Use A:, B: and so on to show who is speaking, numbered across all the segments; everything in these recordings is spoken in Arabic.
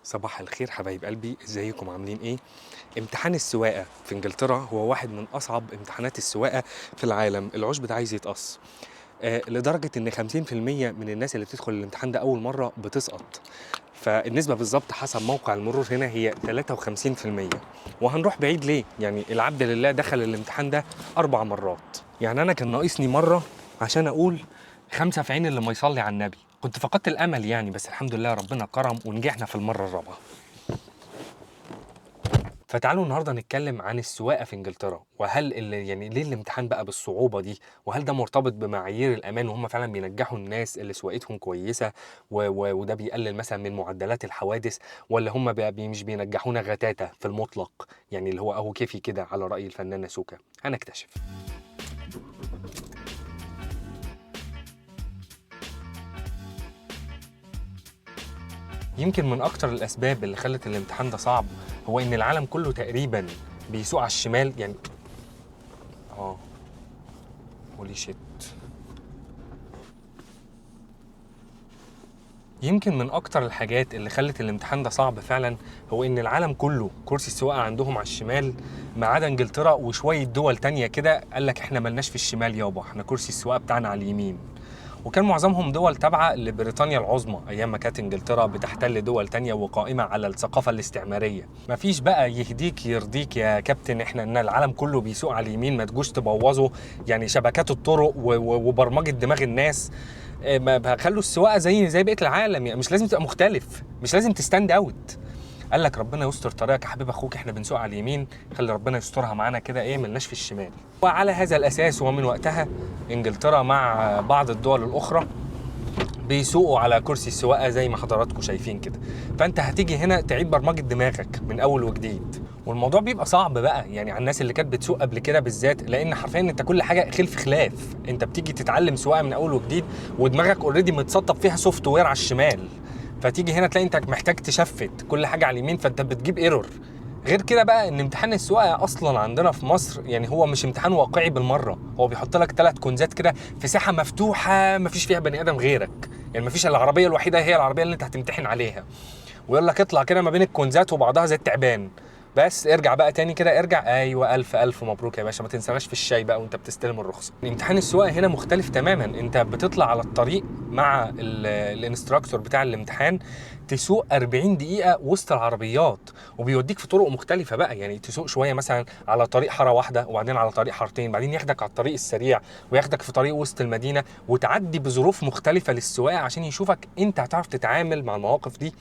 A: صباح الخير حبايب قلبي، ازيكم عاملين ايه؟ امتحان السواقة في انجلترا هو واحد من اصعب امتحانات السواقة في العالم. العشب ده عايز يتقص لدرجة ان 50% من الناس اللي بتدخل الامتحان ده اول مرة بتسقط. فالنسبة بالظبط حسب موقع المرور هنا هي 53%. وهنروح بعيد ليه؟ يعني العبد لله دخل الامتحان ده 4 مرات. يعني انا كان ناقصني مرة عشان اقول 5 في عين اللي ما يصلي على النبي. كنت فقدت الامل يعني، بس الحمد لله ربنا كرم ونجحنا في المرة الرابعة. فتعالوا النهارده نتكلم عن السواقه في انجلترا، وهل يعني ليه الامتحان بقى بالصعوبه دي، وهل ده مرتبط بمعايير الامان وهم فعلا بينجحوا الناس اللي سواقتهم كويسه وده بيقلل مثلا من معدلات الحوادث، ولا هم مش بينجحونا غتاتة في المطلق، يعني اللي هو اهو كيفي كده على راي الفنانه سوكا. هنكتشف. يمكن من اكتر الاسباب اللي خلت الامتحان ده صعب هو ان العالم كله تقريبا بيسوق على الشمال، يعني هولي شيت. يمكن من أكتر الحاجات اللي خلت الامتحان ده صعب فعلا هو إن العالم كله كرسي السواقة عندهم على الشمال، ما عدا إنجلترا وشوية دول تانية كده قال لك إحنا ملناش في الشمال يابا، إحنا كرسي السواقة بتاعنا على اليمين. وكان معظمهم دول تابعة لبريطانيا العظمى أيام ما كانت إنجلترا بتحتل دول تانية وقائمة على الثقافة الاستعمارية. مفيش بقى يهديك يرضيك يا كابتن إحنا إن العالم كله بيسوق على اليمين، ما تجوش تبوظوا يعني شبكات الطرق وبرمجة دماغ الناس. ما بخلوا السواقه زي بقيه العالم، يعني مش لازم تبقى مختلف، مش لازم تستاند اوت. قال لك ربنا يستر طريقك يا حبيب اخوك، احنا بنسوق على اليمين، خلي ربنا يسترها معانا كده، ايه ملناش في الشمال. وعلى هذا الاساس ومن وقتها انجلترا مع بعض الدول الاخرى بيسوقوا على كرسي السواقه زي ما حضراتكم شايفين كده. فانت هتيجي هنا تعيد برمجه دماغك من اول وجديد، والموضوع بيبقى صعب بقى يعني على الناس اللي كانت بتسوق قبل كده بالذات، لان حرفيا انت كل حاجه خلف خلاف. انت بتيجي تتعلم سواقه من اول وجديد ودماغك اوريدي متسطب فيها سوفت وير على الشمال، فتيجي هنا تلاقي انت محتاج تشفت كل حاجه على اليمين، فانت بتجيب ايرور. غير كده بقى ان امتحان السواقه اصلا عندنا في مصر يعني هو مش امتحان واقعي بالمره، هو بيحط لك 3 كونزات كده في ساحه مفتوحه مفيش فيها بني ادم غيرك، يعني مفيش العربيه الوحيده هي العربيه اللي انت هتمتحن عليها، ويقول لك اطلع كده ما بين الكونزات وبعضها زي التعبان، بس ارجع بقى تاني كده ارجع. ايوه الف الف مبروك يا باشا، ما تنساناش في الشاي بقى وانت بتستلم الرخصه. امتحان السواقه هنا مختلف تماما، انت بتطلع على الطريق مع الانستراكتور بتاع الامتحان، تسوق 40 دقيقه وسط العربيات، وبيوديك في طرق مختلفه بقى، يعني تسوق شويه مثلا على طريق حاره واحده وبعدين على طريق حارتين، بعدين ياخدك على الطريق السريع وياخدك في طريق وسط المدينه، وتعدي بظروف مختلفه للسواقه عشان يشوفك انت هتعرف تتعامل مع المواقف دي،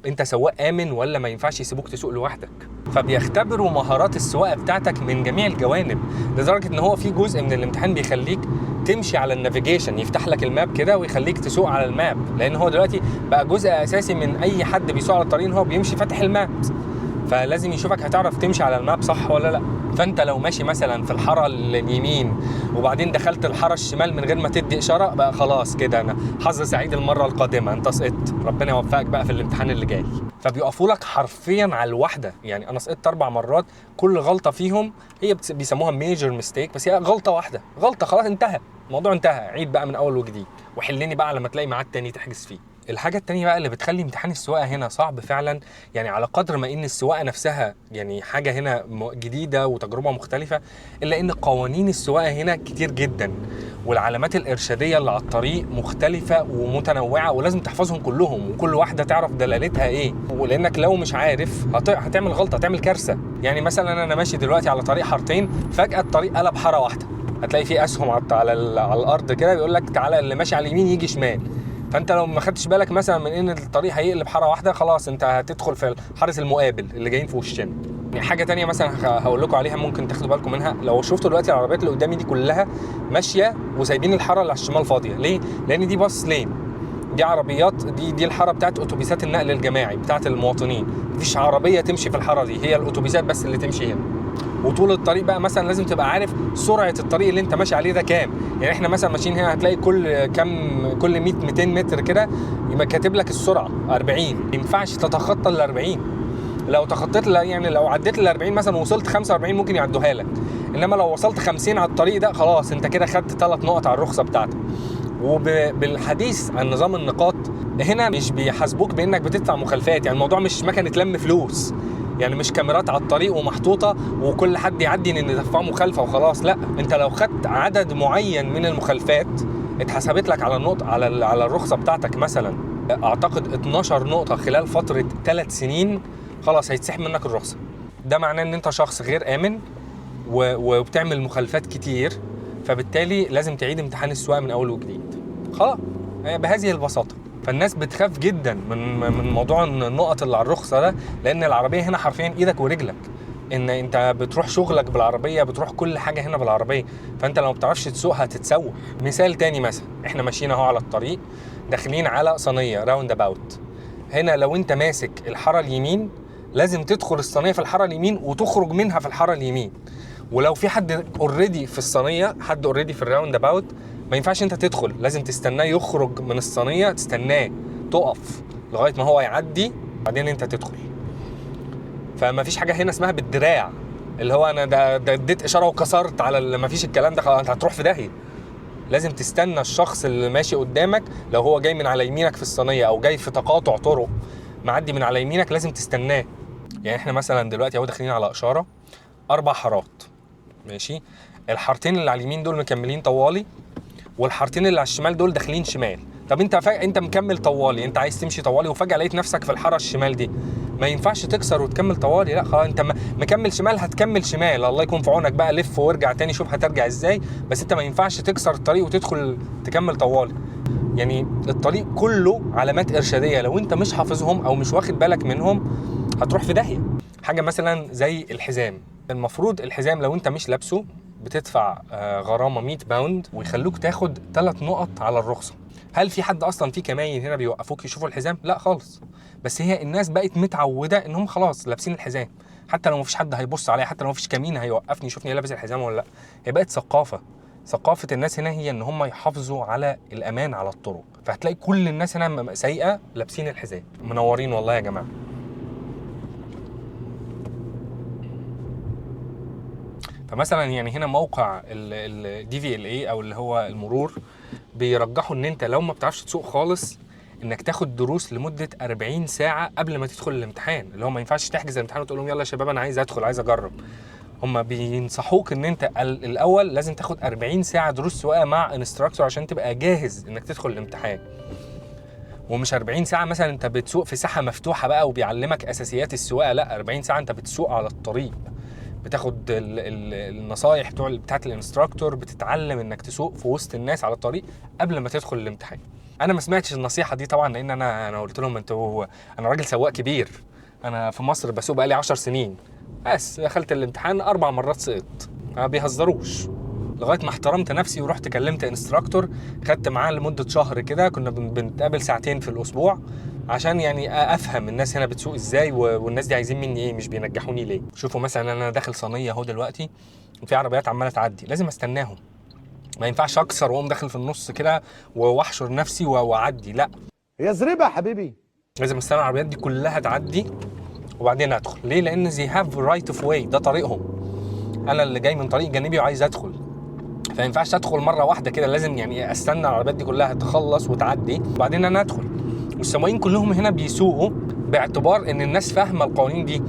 A: انت سواق امن ولا ما ينفعش يسيبوك تسوق لوحدك. فبيختبروا مهارات السواقه بتاعتك من جميع الجوانب، لدرجه ان هو في جزء من الامتحان بيخليك تمشي على النافيجيشن، يفتح لك الماب كده ويخليك تسوق على الماب، لان هو دلوقتي بقى جزء اساسي من اي حد بيسوق على الطريق ان هو بيمشي فاتح الماب، فلازم يشوفك هتعرف تمشي على الماب صح ولا لا. فانت لو ماشي مثلا في الحاره اليمين وبعدين دخلت الحاره الشمال من غير ما تدي اشاره، بقى خلاص كده انا حظ سعيد المره القادمه، انت سقطت، ربنا يوفقك بقى في الامتحان اللي جاي. فبيقفوا لك حرفيا على الواحده، يعني انا سقطت 4 مرات، كل غلطه فيهم هي بيسموها ميجر ميستيك، بس هي غلطه واحده، غلطه خلاص انتهى الموضوع، انتهى، عيد بقى من اول وجديد وحلني بقى لما تلاقي ميعاد تاني تحجز فيه. الحاجة التانية بقى اللي بتخلي امتحان السواقة هنا صعب فعلا، يعني على قدر ما ان السواقة نفسها يعني حاجة هنا جديدة وتجربة مختلفة، الا ان قوانين السواقة هنا كتير جدا، والعلامات الارشادية اللي على الطريق مختلفة ومتنوعة ولازم تحفظهم كلهم، وكل واحدة تعرف دلالتها ايه، ولانك لو مش عارف هتعمل غلطة، هتعمل كارثة. يعني مثلا انا ماشي دلوقتي على طريق حارتين، فجأة الطريق قلب حارة واحدة، هتلاقي فيه اسهم على الارض كده بيقول لك تعالى اللي ماشي على اليمين يجي شمال، فانت لو ما خدتش بالك مثلا من ان الطريق هيقلب حاره واحده، خلاص انت هتدخل في حارس المقابل اللي جايين في وشنا. يعني حاجه تانية مثلا هقول لكم عليها ممكن تاخدوا بالكم منها، لو شفتوا دلوقتي العربيات اللي قدامي دي كلها ماشيه وسايبين الحاره اللي على الشمال فاضيه، ليه؟ لان دي باص لين، دي عربيات، دي الحاره بتاعت اتوبيسات النقل الجماعي بتاعت المواطنين، مفيش عربيه تمشي في الحاره دي، هي الاتوبيسات بس اللي تمشي هنا. وطول الطريق بقى مثلا لازم تبقى عارف سرعه الطريق اللي انت ماشي عليه ده كام، يعني احنا مثلا ماشيين هنا هتلاقي كل 100 200 متر كده يبقى كاتب لك السرعه 40، ما ينفعش تتخطى ال 40، لو تخطيت يعني لو عديت ال 40 مثلا وصلت 45 ممكن يعدوها لك، انما لو وصلت 50 على الطريق ده خلاص انت كده خدت 3 نقط على الرخصه بتاعتك. وبالحديث عن نظام النقاط، هنا مش بيحاسبوك بانك بتدفع مخالفات، يعني الموضوع مش مكنه لم فلوس، يعني مش كاميرات على الطريق ومحطوطه وكل حد يعدي ان دفعه مخالفه وخلاص. لا، انت لو خدت عدد معين من المخالفات اتحسبت لك على النقطه على الرخصه بتاعتك مثلا اعتقد 12 نقطه خلال فتره 3 سنين، خلاص هيتسحب منك الرخصه. ده معناه ان انت شخص غير امن وبتعمل مخالفات كتير، فبالتالي لازم تعيد امتحان السواقه من اول وجديد. خلاص بهذه البساطه. فالناس بتخاف جدا من موضوع النقط اللي على الرخصه ده، لان العربيه هنا حرفيا ايدك ورجلك، ان انت بتروح شغلك بالعربيه، بتروح كل حاجه هنا بالعربيه، فانت لو ما بتعرفش تسوق هتتسوح. مثال تاني، مثلا احنا ماشيين اهو على الطريق داخلين على صينيه راوند اباوت. هنا لو انت ماسك الحاره اليمين لازم تدخل الصينيه في الحاره اليمين وتخرج منها في الحاره اليمين، ولو في حد اوريدي في الصينيه، حد اوريدي في الراوند اباوت، ما ينفعش انت تدخل، لازم تستناه يخرج من الصينيه، تستناه تقف لغايه ما هو يعدي بعدين انت تدخل. فما فيش حاجه هنا اسمها بالدراع، اللي هو انا ده اديت اشاره وكسرت على ما فيش الكلام ده، خلاص انت هتروح في داهيه. لازم تستنى الشخص اللي ماشي قدامك، لو هو جاي من على يمينك في الصينيه او جاي في تقاطع طرق معدي من على يمينك لازم تستناه. يعني احنا مثلا دلوقتي اهو داخلين على اشاره 4 حارات، ماشي، الحارتين اللي على اليمين دول مكملين طوالي، والحارتين اللي على الشمال دول داخلين شمال. طب انت مكمل طوالي، انت عايز تمشي طوالي وفجاه لقيت نفسك في الحاره الشمال دي، ما ينفعش تكسر وتكمل طوالي، لا خلاص انت مكمل شمال هتكمل شمال، الله يكون في عونك بقى، لف وارجع تاني شوف هترجع ازاي، بس انت ما ينفعش تكسر الطريق وتدخل تكمل طوالي. يعني الطريق كله علامات ارشاديه، لو انت مش حافظهم او مش واخد بالك منهم هتروح في داهيه. حاجه مثلا زي الحزام، المفروض الحزام لو انت مش لابسه بتدفع غرامه 100 باوند ويخلوك تاخد 3 نقط على الرخصه. هل في حد اصلا في كماين هنا بيوقفوك يشوفوا الحزام؟ لا خالص، بس هي الناس بقت متعوده انهم خلاص لابسين الحزام، حتى لو مفيش حد هيبص عليا، حتى لو مفيش كمين هيوقفني يشوفني لابس الحزام ولا لا. هي بقت ثقافه الناس هنا هي ان هم يحافظوا على الامان على الطرق، فهتلاقي كل الناس هنا سايقه لابسين الحزام. منورين والله يا جماعه. فمثلا يعني هنا موقع ال DVLA او اللي هو المرور بيرجحوا ان انت لو ما بتعرفش تسوق خالص انك تاخد دروس لمده 40 ساعه قبل ما تدخل الامتحان، اللي هو ما ينفعش تحجز الامتحان وتقول لهم يلا يا شباب انا عايز ادخل عايز اجرب. هم بينصحوك ان انت الاول لازم تاخد 40 ساعه دروس سواقه مع انستراكتور عشان تبقى جاهز انك تدخل الامتحان. ومش 40 ساعه مثلا انت بتسوق في ساحه مفتوحه بقى وبيعلمك اساسيات السواقه، لا 40 ساعه انت بتسوق على الطريق، بتاخد النصايح بتاعت الانستراكتور، بتتعلم انك تسوق في وسط الناس على الطريق قبل ما تدخل الامتحان. انا ما سمعتش النصيحه دي طبعا، لان انا قلت لهم انا راجل سواق كبير، انا في مصر بسوق بقالي 10 سنين، بس دخلت الامتحان 4 مرات سقطت، ما بيهزروش. لغايه ما احترمت نفسي ورحت كلمت انستراكتور، خدت معاه لمده شهر كده، كنا بنتقابل ساعتين في الاسبوع عشان يعني افهم الناس هنا بتسوق ازاي والناس دي عايزين مني ايه، مش بينجحوني ليه. شوفوا مثلا انا داخل صينيه اهو دلوقتي وفي عربيات عماله تعدي، لازم استناهم، ما ينفعش اكسر واقوم داخل في النص كده واحشر نفسي واعدي، لا
B: هي زريبه يا حبيبي،
A: لازم استنى العربيات دي كلها تعدي وبعدين ادخل. ليه؟ لان they have right of way، ده طريقهم، انا اللي جاي من طريق جانبي وعايز ادخل، فما ينفعش ادخل مره واحده كده، لازم يعني استنى العربيات دي كلها تخلص وتعدي وبعدين انا ادخل. والسواقين كلهم هنا بيسوقوا باعتبار ان الناس فاهمه القوانين دي،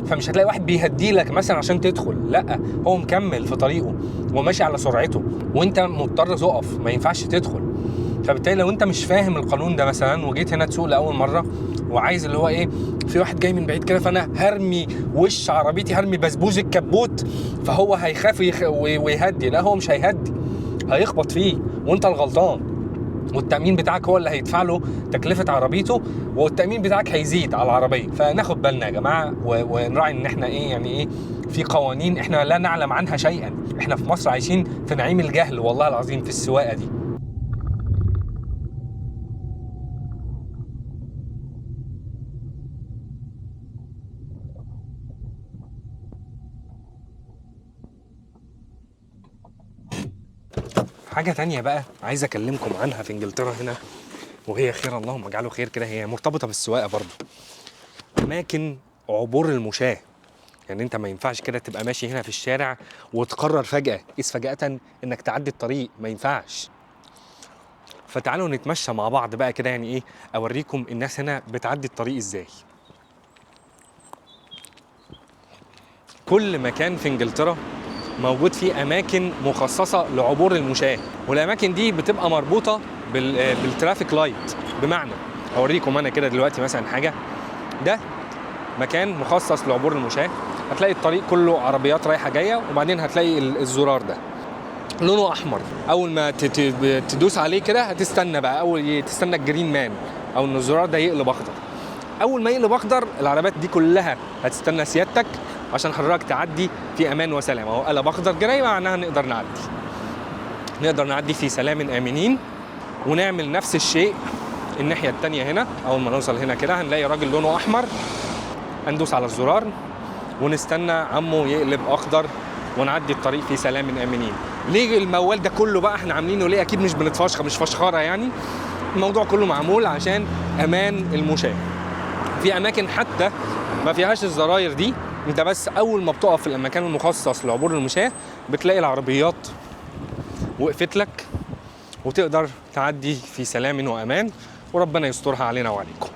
A: فمش هتلاقي واحد بيهدي لك مثلا عشان تدخل، لا هو مكمل في طريقه وماشي على سرعته وانت مضطر تقف، ما ينفعش تدخل. فبالتالي لو انت مش فاهم القانون ده مثلا وجيت هنا تسوق لاول مره وعايز اللي هو ايه، في واحد جاي من بعيد كده فانا هرمي وش عربيتي، هرمي بسبوز الكبوت، فهو هيخاف ويهدي، لا هو مش هيهدي، هيخبط فيه وانت الغلطان، والتأمين بتاعك هو اللي هيدفع له تكلفة عربيته، والتأمين بتاعك هيزيد على العربية. فناخد بالنا يا جماعة ونراعي ان احنا ايه، يعني ايه، في قوانين احنا لا نعلم عنها شيئا، احنا في مصر عايشين في نعيم الجهل والله العظيم في السواقة دي. حاجة تانية بقى عايز اكلمكم عنها في انجلترا هنا، وهي خير اللهم اجعله خير كده، هي مرتبطة بالسواقة برضو، اماكن عبور المشاة. يعني انت ما ينفعش كده تبقى ماشي هنا في الشارع وتقرر فجأة فجأة انك تعدي الطريق، ما ينفعش. فتعالوا نتمشى مع بعض بقى كده، يعني ايه، اوريكم الناس هنا بتعدي الطريق ازاي. كل مكان في انجلترا موجود فيه اماكن مخصصه لعبور المشاة، والاماكن دي بتبقى مربوطه بالترافيك لايت. بمعنى اوريكم انا كده دلوقتي مثلا حاجه، ده مكان مخصص لعبور المشاة، هتلاقي الطريق كله عربيات رايحه جايه، وبعدين هتلاقي الزرار ده لونه احمر، اول ما تدوس عليه كده هتستنى بقى، تستنى الجرين مان او ان الزرار ده يقلب اخضر. اول ما يقلب اخضر العربيات دي كلها هتستنى سيادتك عشان حضرتك تعدي في امان وسلام. اهو قلب اخضر جراي، معناها نقدر نعدي في سلام امنين. ونعمل نفس الشيء الناحيه الثانيه هنا. اول ما نوصل هنا كده هنلاقي راجل لونه احمر، هندوس على الزرار ونستنى عمه يقلب اخضر ونعدي الطريق في سلام امنين. ليه الموال ده كله بقى احنا عاملينه ليه؟ اكيد مش بنتفشخر، مش فشخره يعني. الموضوع كله معمول عشان امان المشاة. في اماكن حتى ما فيهاش الزراير دي، انت بس اول ما بتقف في المكان المخصص لعبور المشاة بتلاقي العربيات وقفت لك، وتقدر تعدي في سلام وامان، وربنا يسترها علينا وعليكم.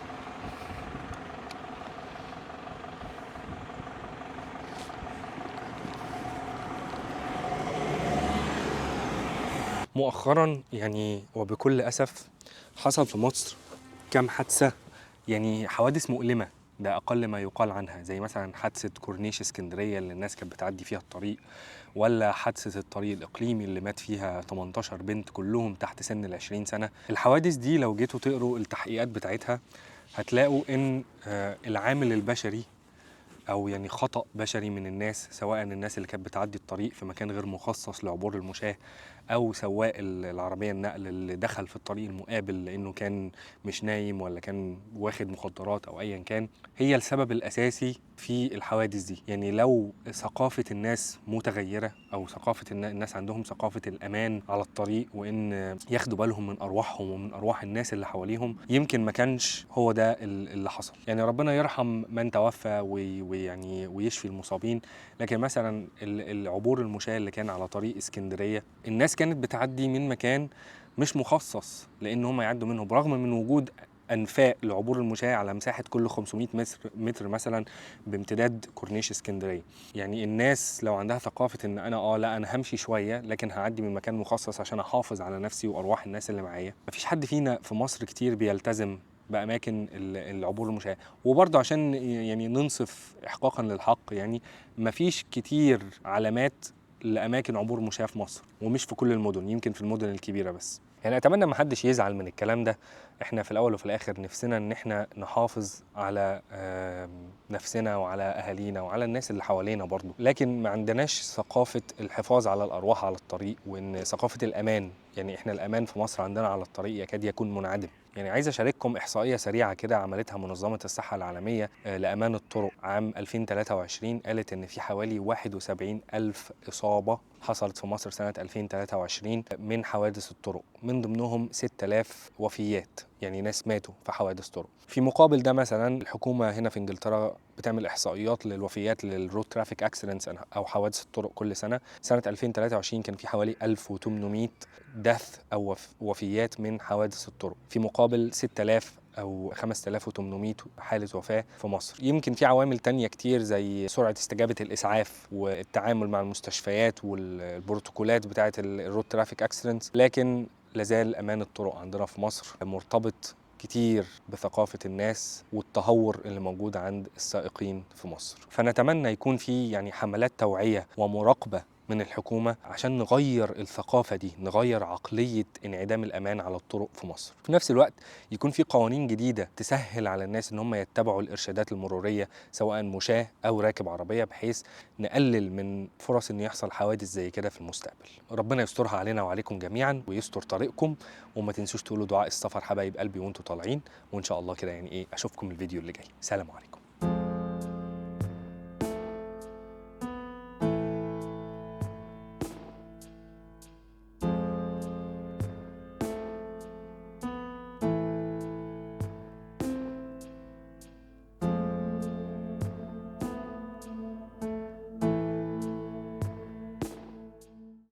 A: مؤخرا يعني وبكل اسف حصل في مصر كام حادثه، يعني حوادث مؤلمه، ده اقل ما يقال عنها، زي مثلا حادثه كورنيش اسكندريه اللي الناس كانت بتعدي فيها الطريق، ولا حادثه الطريق الاقليمي اللي مات فيها 18 بنت كلهم تحت سن ال20 سنه. الحوادث دي لو جيتوا تقروا التحقيقات بتاعتها هتلاقوا ان العامل البشري او يعني خطأ بشري من الناس، سواء الناس اللي كانت بتعدي الطريق في مكان غير مخصص لعبور المشاة، او سواق العربيه النقل اللي دخل في الطريق المقابل لانه كان مش نايم ولا كان واخد مخدرات او ايا كان، هي السبب الاساسي في الحوادث دي. يعني لو ثقافه الناس متغيره، او ثقافه الناس عندهم ثقافه الامان على الطريق، وان ياخدوا بالهم من ارواحهم ومن ارواح الناس اللي حواليهم، يمكن ما كانش هو ده اللي حصل. يعني ربنا يرحم من توفى ويعني ويشفي المصابين. لكن مثلا العبور المشاة اللي كان على طريق اسكندريه، الناس كانت بتعدي من مكان مش مخصص لان هم يعدوا منه، برغم من وجود انفاق لعبور المشاة على مساحه كل 500 متر مثلا بامتداد كورنيش اسكندريه. يعني الناس لو عندها ثقافه ان انا لا انا همشي شويه لكن هعدي من مكان مخصص عشان احافظ على نفسي وارواح الناس اللي معايا. مفيش حد فينا في مصر كتير بيلتزم باماكن العبور المشاة. وبرضه عشان يعني ننصف احقاقا للحق، يعني مفيش كتير علامات لاماكن عبور مشاة في مصر، ومش في كل المدن، يمكن في المدن الكبيره بس. يعني اتمنى ما حدش يزعل من الكلام ده. احنا في الاول وفي الاخر نفسنا ان احنا نحافظ على نفسنا وعلى اهالينا وعلى الناس اللي حوالينا برضو، لكن ما عندناش ثقافه الحفاظ على الارواح على الطريق، وان ثقافه الامان. يعني احنا الامان في مصر عندنا على الطريق يكاد يكون منعدم. يعني عايز اشارككم احصائيه سريعه كده عملتها منظمه الصحه العالميه لامان الطرق عام 2023، قالت ان في حوالي 71,000 اصابه حصلت في مصر سنه 2023 من حوادث الطرق، من ضمنهم 6,000 وفيات، يعني ناس ماتوا في حوادث طرق. في مقابل ده مثلا الحكومه هنا في انجلترا بتعمل احصائيات للوفيات للرود ترافيك اكسيدنتس او حوادث الطرق كل سنه. سنه 2023 كان في حوالي 1800 دث او وفيات من حوادث الطرق، في مقابل 6000 أو 5800 حالة وفاة في مصر. يمكن في عوامل تانية كتير زي سرعة استجابة الإسعاف والتعامل مع المستشفيات والبروتوكولات بتاعة الرود ترافيك أكسيدنتس، لكن لازال أمان الطرق عندنا في مصر مرتبط كتير بثقافة الناس والتهور اللي موجود عند السائقين في مصر. فنتمنى يكون في يعني حملات توعية ومراقبة من الحكومة عشان نغير الثقافة دي، نغير عقلية انعدام الأمان على الطرق في مصر. في نفس الوقت يكون في قوانين جديدة تسهل على الناس إن هم يتبعوا الإرشادات المرورية سواء مشاة أو راكب عربية، بحيث نقلل من فرص إن يحصل حوادث زي كده في المستقبل. ربنا يسترها علينا وعليكم جميعا ويستر طريقكم، وما تنسوش تقولوا دعاء السفر حبايب قلبي وانتوا طالعين. وإن شاء الله كده يعني أشوفكم الفيديو اللي جاي. سلام عليكم.